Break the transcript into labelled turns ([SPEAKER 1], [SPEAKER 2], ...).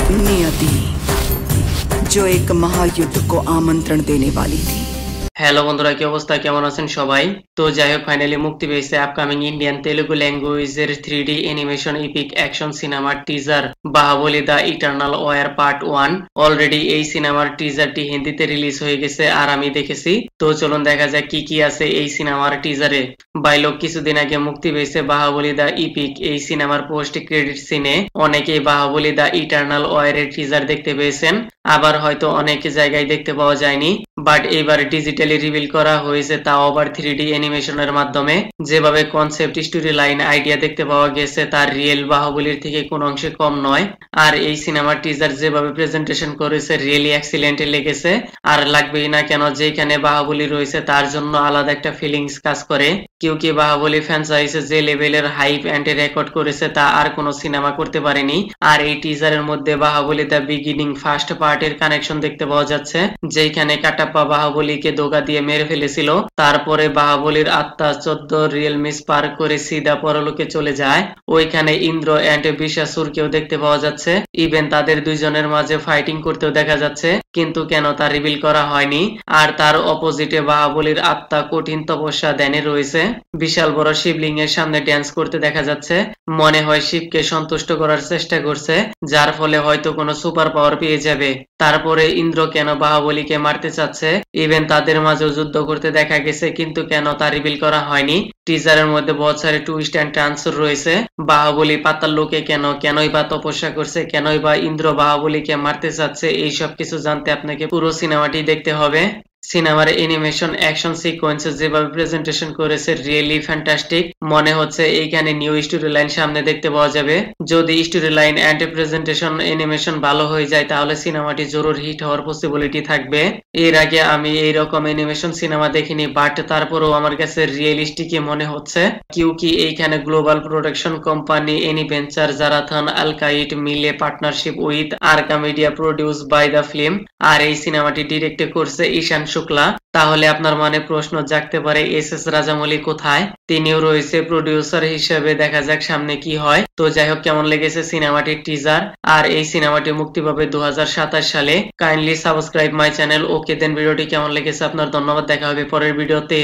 [SPEAKER 1] नियति जो एक महायुद्ध को आमंत्रण देने वाली थी।
[SPEAKER 2] হ্যালো বন্ধুরা, কি অবস্থা, কেমন আছেন সবাই? তো যাই হোক, ফাইনালি মুক্তি পেয়েছে আপকামিং ইন্ডিয়ান তেলুগু ল্যাঙ্গুয়েজের 3D অ্যানিমেশন ইপিক অ্যাকশন সিনেমার teaser Baahubali the eternal war part 1। Already এই সিনেমার টিজারটি হিন্দিতে রিলিজ হয়ে গেছে আর আমি দেখেছি। তো চলুন দেখা যাক কি কি আছে এই সিনেমার টিজারে। বাইলোক কিছুদিন আগে মুক্তি পেয়েছে বাহুবলী দ্য ইপিক। এই সিনেমার পোস্ট ক্রেডিট সিনে অনেকেই বাহুবলী দ্য ইটারনাল ওয়ারের টিজার দেখতে পেয়েছেন, আবার হয়তো অনেক জায়গায় দেখতে পাওয়া যায়নি। বাট এবার ডিজিটালি রিভিল করা হয়েছে, তাও আবার 3D অ্যানিমেশনের মাধ্যমে। যেভাবে কনসেপ্ট, স্টোরি লাইন, আইডিয়া দেখতে পাওয়া গেছে তার রিয়েল বাহুবলীর থেকে কোন অংশে কম নয়। আর এই সিনেমার টিজার যেভাবে প্রেজেন্টেশন করেছে রিয়েলি এক্সিলেন্ট লেগেছে। আর লাগবেই না কেন, যেখানে বাহুবলী রয়েছে তার জন্য আলাদা একটা ফিলিংস কাজ করে। কি বাহুবলী ফ্র্যাঞ্চাইজি যে লেভেলের হাইপ এন্ড রেকর্ড করেছে তা আর কোনো সিনেমা করতে পারেনি। আর এই টিজারের মধ্যে বাহুবলী দ্য বিগিনিং ফার্স্ট পার্টের কানেকশন দেখতে পাওয়া যাচ্ছে, যেখানে কাটাপ্পা বাহুবলীকে দোগা দিয়ে মেরে ফেলেছিল। তারপরে বাহুবলীর আত্মা 14 রিয়েলমিস পার করে সিধা পরলোকে চলে যায়। ওইখানে ইন্দ্র এন্ড বিশাসুরকেও দেখতে পাওয়া যাচ্ছে। ইভেন তাদের দুইজনের মাঝে ফাইটিং করতেও দেখা যাচ্ছে, কিন্তু কেন তা রিভিল করা হয়নি। আর তার অপোজিটে বাহুবলীর আত্মা কঠিন তপস্যা ধ্যানে রয়েছে। বিশাল বড় শিবলিঙ্গের সামনে ড্যান্স করতে দেখা যাচ্ছে। মনে হয় শিবকে সন্তুষ্ট করার চেষ্টা করছে, যার ফলে হয়তো কোনো সুপার পাওয়ার পেয়ে যাবে। তারপরে ইন্দ্র কেন বাহুবলীকে মারতে চাচ্ছে, ইভেন তাদের মাঝেও যুদ্ধ করতে দেখা গেছে, কিন্তু কেন তা রিভিল করা হয়নি। টিজারের মধ্যে বহুত সারি টুইস্ট এন্ড টার্নস রয়েছে। বাহুবলী পাতাল লোকে কেনই বা তপস্যা করছে, কেনই বা ইন্দ্র বাহুবলীকে মারতে চাচ্ছে, এইসব কিছু জানতে আপনাকে পুরো সিনেমাটি দেখতে হবে। সিনেমার অ্যানিমেশন, অ্যাকশন সিকোয়েন্স যেভাবে প্রেজেন্টেশন করেছে রিয়েলি ফ্যান্টাস্টিক। মনে হচ্ছে এইখানে নিউ স্টোরি লাইন সামনে দেখতে পাওয়া যাবে। যদি story line and presentation animation ভালো হয়ে যায় তাহলে সিনেমাটি জরুর হিট হওয়ার পসিবিলিটি থাকবে। এর আগে আমি এইরকম অ্যানিমেশন সিনেমা দেখিনি, বাট তারপরেও আমার কাছে রিয়েলিস্টিকই মনে হচ্ছে। কি এইখানে গ্লোবাল প্রোডাকশন কোম্পানি এনিভেঞ্চার জারাথন আলকাইট মিলে partnership with Arka Media produce by the film. আর এই সিনেমাটি ডিরেক্ট করছে ঈশান শুক্লা। তাহলে আপনার মনে প্রশ্ন জাগতে পারে এস রাজামৌলি কোথায়? তিনিও রয়েছে প্রডিউসার হিসেবে। দেখা যাক সামনে কি হয়। তো যাই হোক, কেমন লেগেছে সিনেমাটির টিজার? আর এই সিনেমাটি মুক্তি পাবে 2027 সালে। Kindly subscribe my channel. Okay then, ভিডিওটি কেমন লেগেছে আপনার? ধন্যবাদ, দেখা হবে পরের ভিডিওতে।